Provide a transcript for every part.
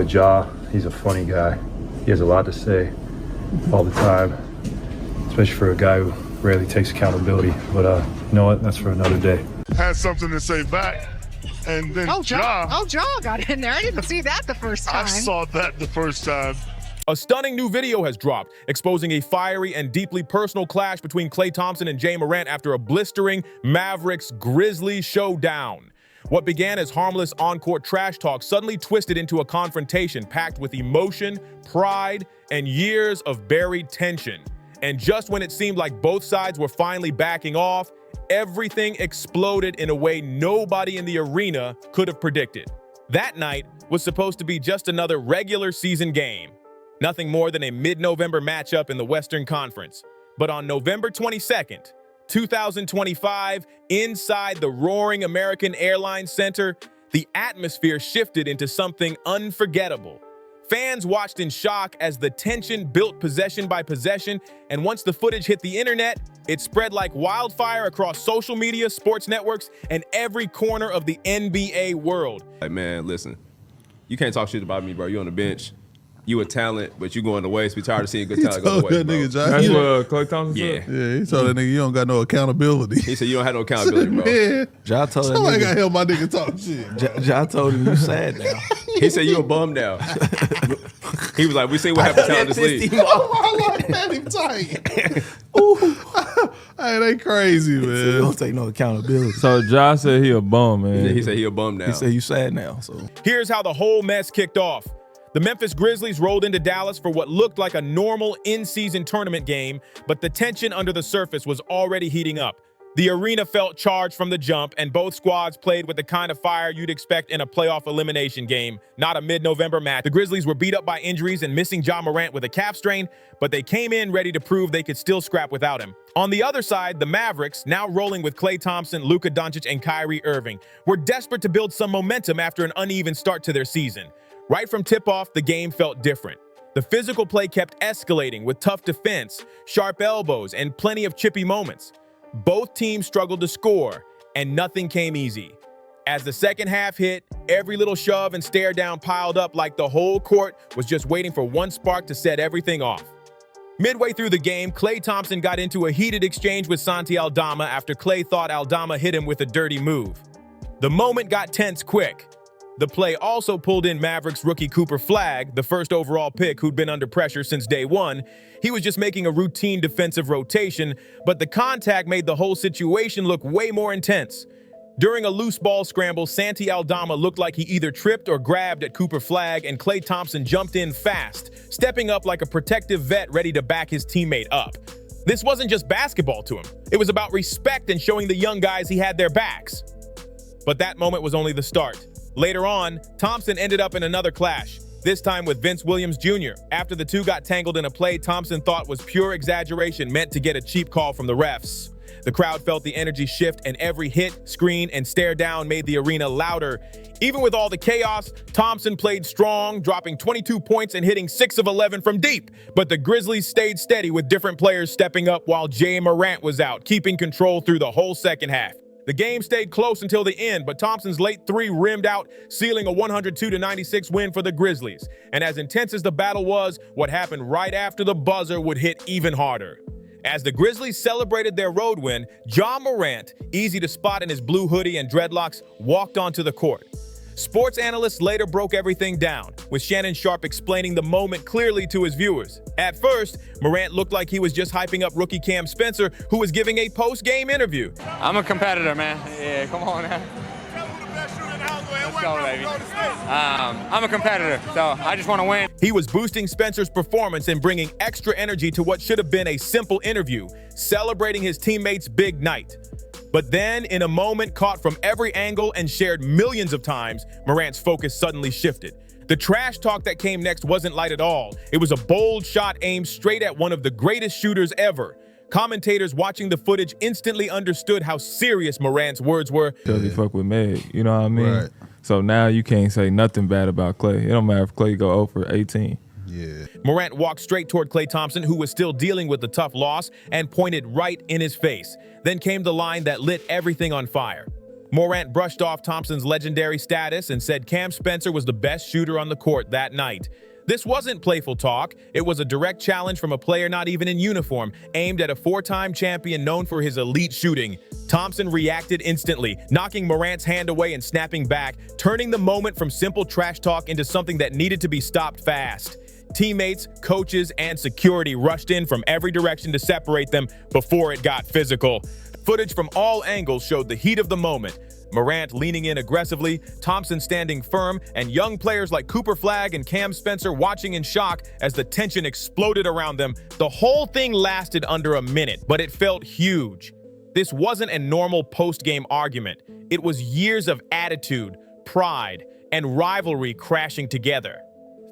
with Ja. He's a funny guy. He has a lot to say all the time, especially for a guy who rarely takes accountability. But you know what? That's for another day. Had something to say back, and then Ja got in there. I didn't see that the first time. I saw that the first time. A stunning new video has dropped, exposing a fiery and deeply personal clash between Klay Thompson and Ja Morant after a blistering Mavericks Grizzlies showdown. What began as harmless on-court trash talk suddenly twisted into a confrontation packed with emotion, pride, and years of buried tension. And just when it seemed like both sides were finally backing off, everything exploded in a way nobody in the arena could have predicted. That night was supposed to be just another regular season game. Nothing more than a mid-November matchup in the Western Conference. But on November 22nd, 2025, inside the roaring American Airlines Center, the atmosphere shifted into something unforgettable. Fans watched in shock as the tension built possession by possession, and once the footage hit the internet, it spread like wildfire across social media, sports networks, and every corner of the NBA world. Like, man, listen, you can't talk shit about me, bro. You on the bench. You a talent, but you going to waste. We tired of seeing good talent go to waste, bro. Nigga, That's what Klay Thompson said? Yeah, he told that nigga you don't got no accountability. He said you don't have no accountability, bro. Man, Ja told that somebody nigga. got to help my nigga talk shit. Ja told him you sad now. He said you a bum now. He was like, we see what happens down this league. I like that him tight. Ooh. Hey, they crazy, man. So you don't take no accountability. So Ja said he a bum, man. He said he a bum now. He said you sad now. So Here's how the whole mess kicked off. The Memphis Grizzlies rolled into Dallas for what looked like a normal in-season tournament game, but the tension under the surface was already heating up. The arena felt charged from the jump, and both squads played with the kind of fire you'd expect in a playoff elimination game, not a mid-November match. The Grizzlies were beat up by injuries and missing Ja Morant with a calf strain, but they came in ready to prove they could still scrap without him. On the other side, the Mavericks, now rolling with Klay Thompson, Luka Doncic, and Kyrie Irving, were desperate to build some momentum after an uneven start to their season. Right from tip-off, the game felt different. The physical play kept escalating with tough defense, sharp elbows, and plenty of chippy moments. Both teams struggled to score, and nothing came easy. As the second half hit, every little shove and stare down piled up like the whole court was just waiting for one spark to set everything off. Midway through the game, Klay Thompson got into a heated exchange with Santi Aldama after Klay thought Aldama hit him with a dirty move. The moment got tense quick. The play also pulled in Mavericks rookie Cooper Flagg, the first overall pick who'd been under pressure since day one. He was just making a routine defensive rotation, but the contact made the whole situation look way more intense. During a loose ball scramble, Santi Aldama looked like he either tripped or grabbed at Cooper Flagg, and Klay Thompson jumped in fast, stepping up like a protective vet ready to back his teammate up. This wasn't just basketball to him. It was about respect and showing the young guys he had their backs. But that moment was only the start. Later on, Thompson ended up in another clash, this time with Vince Williams Jr. After the two got tangled in a play Thompson thought was pure exaggeration meant to get a cheap call from the refs. The crowd felt the energy shift, and every hit, screen, and stare down made the arena louder. Even with all the chaos, Thompson played strong, dropping 22 points and hitting 6 of 11 from deep. But the Grizzlies stayed steady with different players stepping up while Ja Morant was out, keeping control through the whole second half. The game stayed close until the end, but Thompson's late three rimmed out, sealing a 102-96 win for the Grizzlies. And as intense as the battle was, what happened right after the buzzer would hit even harder. As the Grizzlies celebrated their road win, Ja Morant, easy to spot in his blue hoodie and dreadlocks, walked onto the court. Sports analysts later broke everything down, with Shannon Sharpe explaining the moment clearly to his viewers. At first, Morant looked like he was just hyping up rookie Cam Spencer, who was giving a post-game interview. I'm a competitor, man. Yeah, come on now. Let's go, baby. I'm a competitor, so I just want to win. He was boosting Spencer's performance and bringing extra energy to what should have been a simple interview, celebrating his teammates' big night. But then, in a moment caught from every angle and shared millions of times, Morant's focus suddenly shifted. The trash talk that came next wasn't light at all. It was a bold shot aimed straight at one of the greatest shooters ever. Commentators watching the footage instantly understood how serious Morant's words were. Because he fuck with Meg, you know what I mean? Right. So now you can't say nothing bad about Klay. It don't matter if Klay go 0 for 18. Yeah. Morant walked straight toward Klay Thompson, who was still dealing with the tough loss, and pointed right in his face. Then came the line that lit everything on fire. Morant brushed off Thompson's legendary status and said Cam Spencer was the best shooter on the court that night. This wasn't playful talk. It was a direct challenge from a player not even in uniform, aimed at a four-time champion known for his elite shooting. Thompson reacted instantly, knocking Morant's hand away and snapping back, turning the moment from simple trash talk into something that needed to be stopped fast. Teammates, coaches, and security rushed in from every direction to separate them before it got physical. Footage from all angles showed the heat of the moment. Morant leaning in aggressively, Thompson standing firm, and young players like Cooper Flagg and Cam Spencer watching in shock as the tension exploded around them. The whole thing lasted under a minute, but it felt huge. This wasn't a normal post-game argument. It was years of attitude, pride, and rivalry crashing together.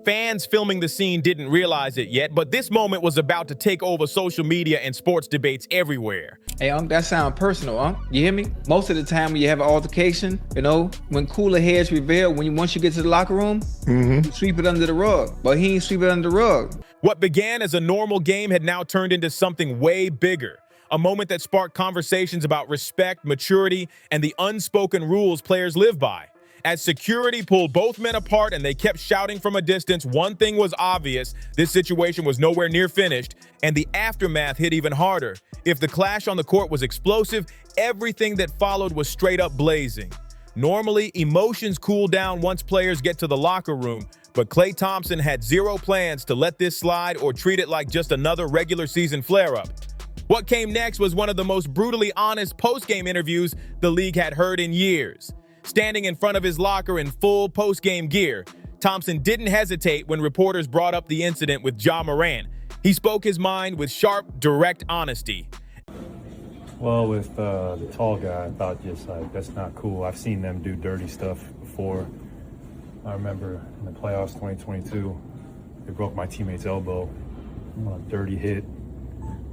Fans filming the scene didn't realize it yet, but this moment was about to take over social media and sports debates everywhere. Hey, that sound personal, you hear me? Most of the time when you have an altercation, when cooler heads prevail, once you get to the locker room, you sweep it under the rug. But he ain't sweep it under the rug. What began as a normal game had now turned into something way bigger. A moment that sparked conversations about respect, maturity, and the unspoken rules players live by. As security pulled both men apart and they kept shouting from a distance, one thing was obvious: this situation was nowhere near finished, and the aftermath hit even harder. If the clash on the court was explosive, everything that followed was straight up blazing. Normally, emotions cool down once players get to the locker room, but Klay Thompson had zero plans to let this slide or treat it like just another regular season flare-up. What came next was one of the most brutally honest post-game interviews the league had heard in years. Standing in front of his locker in full post-game gear, Thompson didn't hesitate when reporters brought up the incident with Ja Morant. He spoke his mind with sharp, direct honesty. Well, with the tall guy, I thought that's not cool. I've seen them do dirty stuff before. I remember in the playoffs 2022, they broke my teammate's elbow on a dirty hit.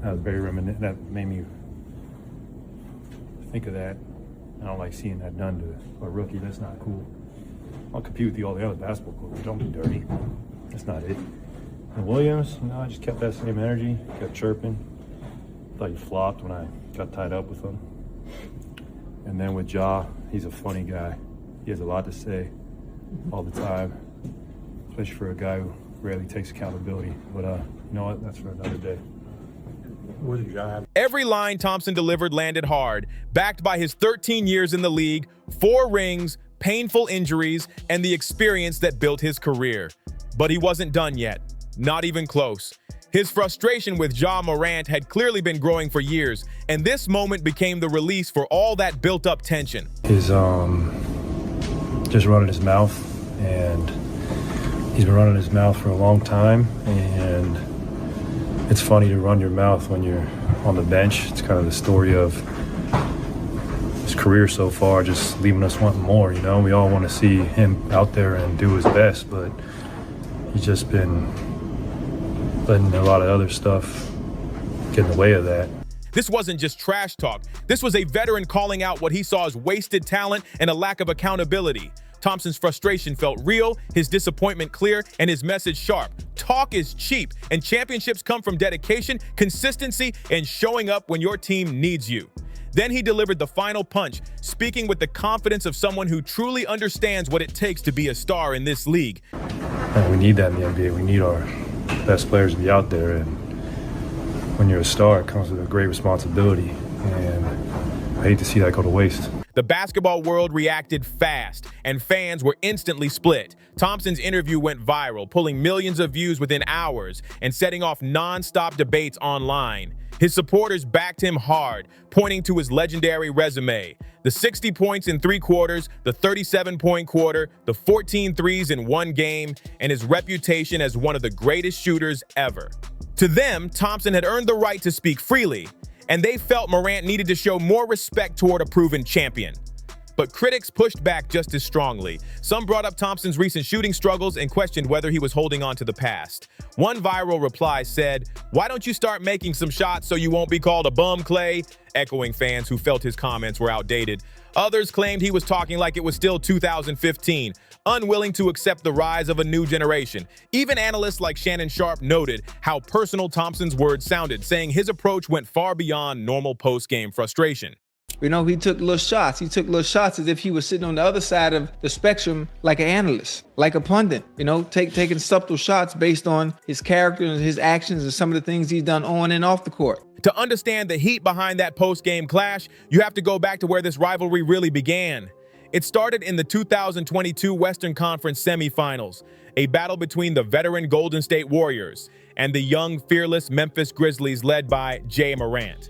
That was very reminiscent. That made me think of that. I don't like seeing that done to a rookie. That's not cool. I'll compete with you all the other basketball coaches. Don't be dirty. That's not it. And Williams, I just kept that same energy, kept chirping. Thought he flopped when I got tied up with him. And then with Ja, he's a funny guy. He has a lot to say all the time, especially for a guy who rarely takes accountability. But you know what? That's for another day. Every line Thompson delivered landed hard, backed by his 13 years in the league, 4 rings, painful injuries, and the experience that built his career. But he wasn't done yet, not even close. His frustration with Ja Morant had clearly been growing for years, and this moment became the release for all that built-up tension. He's just running his mouth, and he's been running his mouth for a long time, and it's funny to run your mouth when you're on the bench. It's kind of the story of his career so far, just leaving us wanting more, We all want to see him out there and do his best, but he's just been letting a lot of other stuff get in the way of that. This wasn't just trash talk. This was a veteran calling out what he saw as wasted talent and a lack of accountability. Thompson's frustration felt real, his disappointment clear, and his message sharp. Talk is cheap, and championships come from dedication, consistency, and showing up when your team needs you. Then he delivered the final punch, speaking with the confidence of someone who truly understands what it takes to be a star in this league. And we need that in the NBA. We need our best players to be out there, and when you're a star, it comes with a great responsibility, and I hate to see that go to waste. The basketball world reacted fast, and fans were instantly split. Thompson's interview went viral, pulling millions of views within hours and setting off non-stop debates online. His supporters backed him hard, pointing to his legendary resume. The 60 points in 3 quarters, the 37-point quarter, the 14 threes in one game, and his reputation as one of the greatest shooters ever. To them, Thompson had earned the right to speak freely, and they felt Morant needed to show more respect toward a proven champion. But critics pushed back just as strongly. Some brought up Thompson's recent shooting struggles and questioned whether he was holding on to the past. One viral reply said, "Why don't you start making some shots so you won't be called a bum, Klay?" echoing fans who felt his comments were outdated. Others claimed he was talking like it was still 2015, unwilling to accept the rise of a new generation. Even analysts like Shannon Sharp noted how personal Thompson's words sounded, saying his approach went far beyond normal post-game frustration. You know, he took little shots. He took little shots as if he was sitting on the other side of the spectrum like an analyst, like a pundit, you know, taking subtle shots based on his character and his actions and some of the things he's done on and off the court. To understand the heat behind that post-game clash, you have to go back to where this rivalry really began. It started in the 2022 Western Conference semifinals, a battle between the veteran Golden State Warriors and the young, fearless Memphis Grizzlies led by Ja Morant.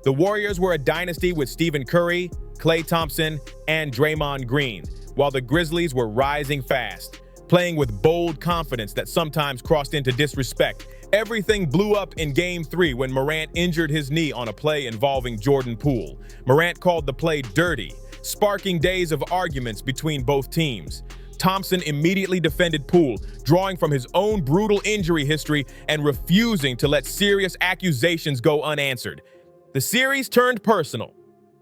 The Warriors were a dynasty with Stephen Curry, Klay Thompson, and Draymond Green, while the Grizzlies were rising fast, playing with bold confidence that sometimes crossed into disrespect. Everything blew up in Game 3 when Morant injured his knee on a play involving Jordan Poole. Morant called the play dirty, sparking days of arguments between both teams. Thompson immediately defended Poole, drawing from his own brutal injury history and refusing to let serious accusations go unanswered. The series turned personal.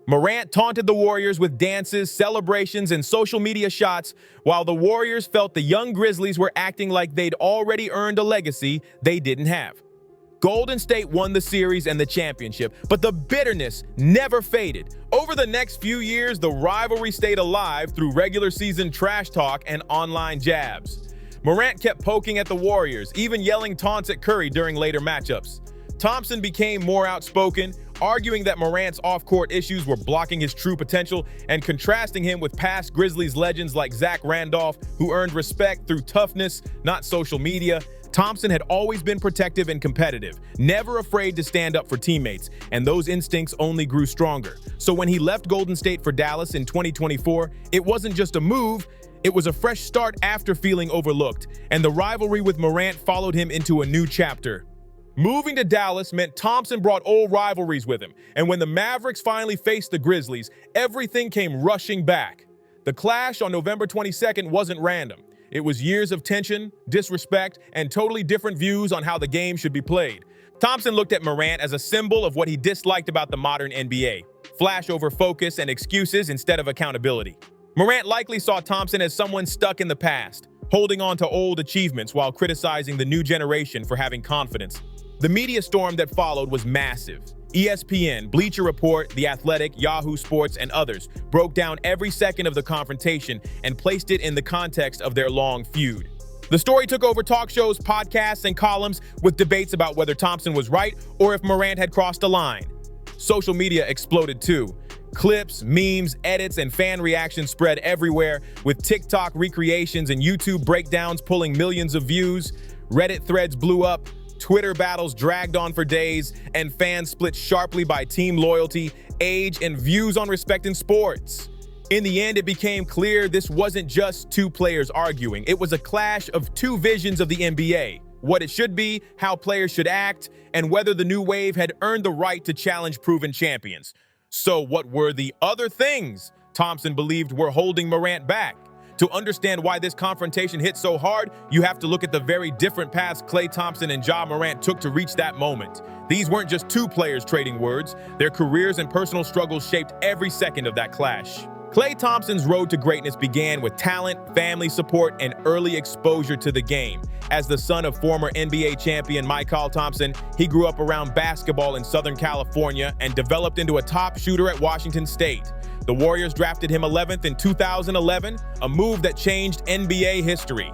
Morant taunted the Warriors with dances, celebrations, and social media shots, while the Warriors felt the young Grizzlies were acting like they'd already earned a legacy they didn't have. Golden State won the series and the championship, but the bitterness never faded. Over the next few years, the rivalry stayed alive through regular season trash talk and online jabs. Morant kept poking at the Warriors, even yelling taunts at Curry during later matchups. Thompson became more outspoken, arguing that Morant's off-court issues were blocking his true potential and contrasting him with past Grizzlies legends like Zach Randolph, who earned respect through toughness, not social media. Thompson had always been protective and competitive, never afraid to stand up for teammates, and those instincts only grew stronger. So when he left Golden State for Dallas in 2024, it wasn't just a move, it was a fresh start after feeling overlooked, and the rivalry with Morant followed him into a new chapter. Moving to Dallas meant Thompson brought old rivalries with him, and when the Mavericks finally faced the Grizzlies, everything came rushing back. The clash on November 22nd wasn't random. It was years of tension, disrespect, and totally different views on how the game should be played. Thompson looked at Morant as a symbol of what he disliked about the modern NBA: flash over focus and excuses instead of accountability. Morant likely saw Thompson as someone stuck in the past, holding on to old achievements while criticizing the new generation for having confidence. The media storm that followed was massive. ESPN, Bleacher Report, The Athletic, Yahoo Sports, and others broke down every second of the confrontation and placed it in the context of their long feud. The story took over talk shows, podcasts, and columns with debates about whether Thompson was right or if Morant had crossed a line. Social media exploded too. Clips, memes, edits, and fan reactions spread everywhere, with TikTok recreations and YouTube breakdowns pulling millions of views. Reddit threads blew up, Twitter battles dragged on for days, and fans split sharply by team loyalty, age, and views on respect in sports. In the end, it became clear this wasn't just two players arguing. It was a clash of two visions of the NBA: what it should be, how players should act, and whether the new wave had earned the right to challenge proven champions. So what were the other things Thompson believed were holding Morant back? To understand why this confrontation hit so hard, you have to look at the very different paths Klay Thompson and Ja Morant took to reach that moment. These weren't just two players trading words. Their careers and personal struggles shaped every second of that clash. Klay Thompson's road to greatness began with talent, family support, and early exposure to the game. As the son of former NBA champion Mychal Thompson, he grew up around basketball in Southern California and developed into a top shooter at Washington State. The Warriors drafted him 11th in 2011, a move that changed NBA history.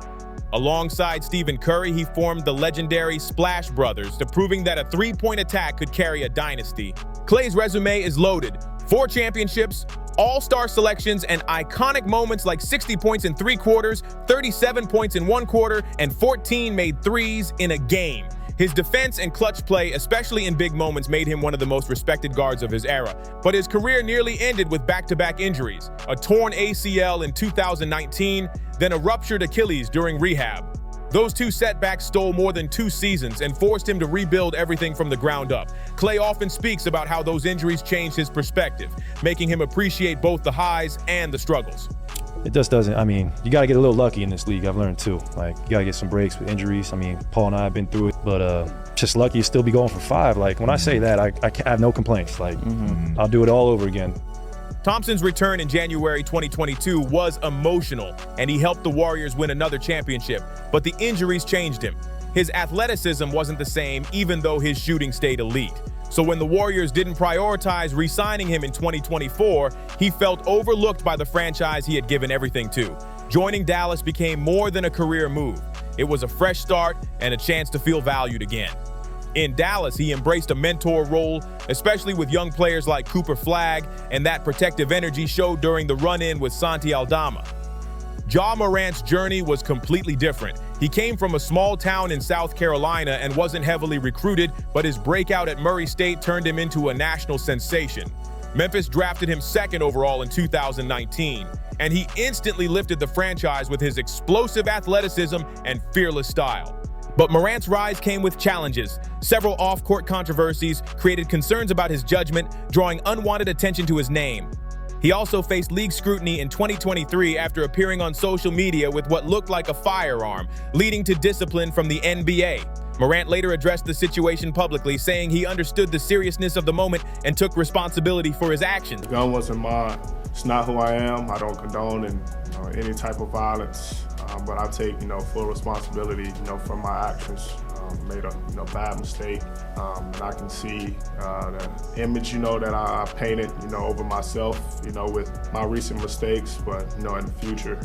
Alongside Stephen Curry, he formed the legendary Splash Brothers, proving that a three-point attack could carry a dynasty. Klay's resume is loaded: 4 championships, all-star selections, and iconic moments like 60 points in 3 quarters, 37 points in 1 quarter, and 14 made threes in a game. His defense and clutch play, especially in big moments, made him one of the most respected guards of his era. But his career nearly ended with back-to-back injuries: a torn ACL in 2019, then a ruptured Achilles during rehab. Those 2 setbacks stole more than 2 seasons and forced him to rebuild everything from the ground up. Klay often speaks about how those injuries changed his perspective, making him appreciate both the highs and the struggles. It just doesn't. I mean, you got to get a little lucky in this league. I've learned too. Like, you got to get some breaks with injuries. I mean, Paul and I have been through it, but just lucky to still be going for 5. Like, when I say that, I have no complaints. Like, I'll do it all over again. Thompson's return in January 2022 was emotional, and he helped the Warriors win another championship, but the injuries changed him. His athleticism wasn't the same, even though his shooting stayed elite. So when the Warriors didn't prioritize re-signing him in 2024, he felt overlooked by the franchise he had given everything to. Joining Dallas became more than a career move. It was a fresh start and a chance to feel valued again. In Dallas, he embraced a mentor role, especially with young players like Cooper Flagg, and that protective energy showed during the run-in with Santi Aldama. Ja Morant's journey was completely different. He came from a small town in South Carolina and wasn't heavily recruited, but his breakout at Murray State turned him into a national sensation. Memphis drafted him second overall in 2019, and he instantly lifted the franchise with his explosive athleticism and fearless style. But Morant's rise came with challenges. Several off-court controversies created concerns about his judgment, drawing unwanted attention to his name. He also faced league scrutiny in 2023 after appearing on social media with what looked like a firearm, leading to discipline from the NBA. Morant later addressed the situation publicly, saying he understood the seriousness of the moment and took responsibility for his actions. The gun wasn't mine. It's not who I am. I don't condone any type of violence, but I take full responsibility for my actions. Made a bad mistake, and I can see the image that I painted over myself with my recent mistakes. But in the future,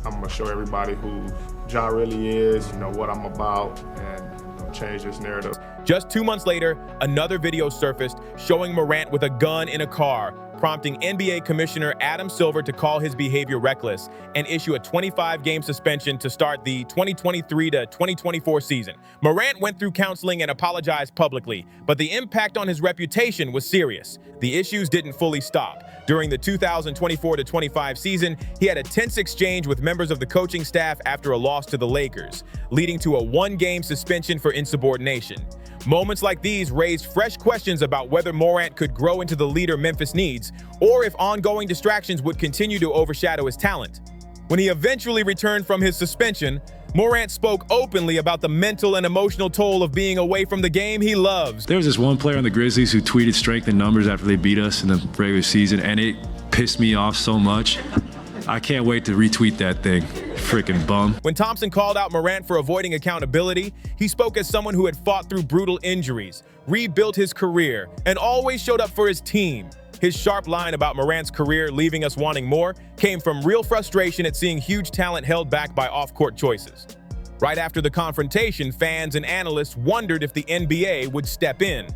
I'm gonna show everybody who Ja really is, what I'm about, and change this narrative. Just 2 months later, another video surfaced showing Morant with a gun in a car, prompting NBA Commissioner Adam Silver to call his behavior reckless and issue a 25-game suspension to start the 2023 to 2024 season. Morant went through counseling and apologized publicly, but the impact on his reputation was serious. The issues didn't fully stop. During the 2024-25 season, he had a tense exchange with members of the coaching staff after a loss to the Lakers, leading to a 1-game suspension for insubordination. Moments like these raised fresh questions about whether Morant could grow into the leader Memphis needs, or if ongoing distractions would continue to overshadow his talent. When he eventually returned from his suspension, Morant spoke openly about the mental and emotional toll of being away from the game he loves. There was this one player on the Grizzlies who tweeted strength in numbers after they beat us in the regular season, and it pissed me off so much. I can't wait to retweet that thing. Freaking bum. When Thompson called out Morant for avoiding accountability, he spoke as someone who had fought through brutal injuries, rebuilt his career, and always showed up for his team. His sharp line about Morant's career leaving us wanting more came from real frustration at seeing huge talent held back by off-court choices. Right after the confrontation, fans and analysts wondered if the NBA would step in.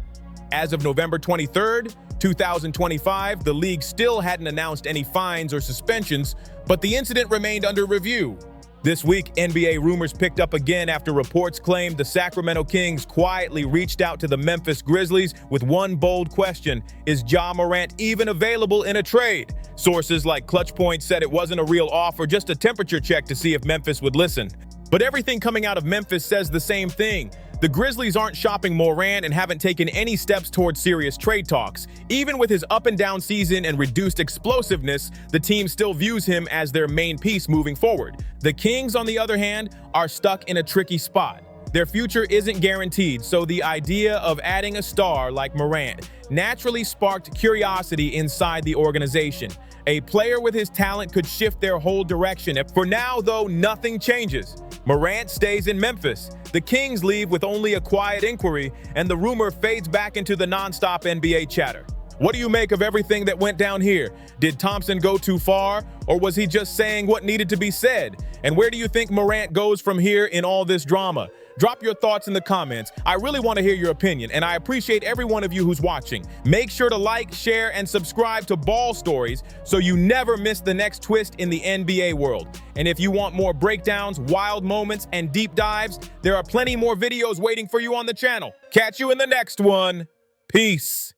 As of November 23rd, 2025, the league still hadn't announced any fines or suspensions, but the incident remained under review. This week, NBA rumors picked up again after reports claimed the Sacramento Kings quietly reached out to the Memphis Grizzlies with one bold question: is Ja Morant even available in a trade? Sources like Clutch Point said it wasn't a real offer, just a temperature check to see if Memphis would listen. But everything coming out of Memphis says the same thing. The Grizzlies aren't shopping Morant and haven't taken any steps towards serious trade talks. Even with his up-and-down season and reduced explosiveness, the team still views him as their main piece moving forward. The Kings, on the other hand, are stuck in a tricky spot. Their future isn't guaranteed, so the idea of adding a star like Morant naturally sparked curiosity inside the organization. A player with his talent could shift their whole direction. For now, though, nothing changes. Morant stays in Memphis. The Kings leave with only a quiet inquiry, and the rumor fades back into the nonstop NBA chatter. What do you make of everything that went down here? Did Thompson go too far, or was he just saying what needed to be said? And where do you think Morant goes from here in all this drama? Drop your thoughts in the comments. I really want to hear your opinion, and I appreciate every one of you who's watching. Make sure to like, share, and subscribe to Ball Stories so you never miss the next twist in the NBA world. And if you want more breakdowns, wild moments, and deep dives, there are plenty more videos waiting for you on the channel. Catch you in the next one. Peace.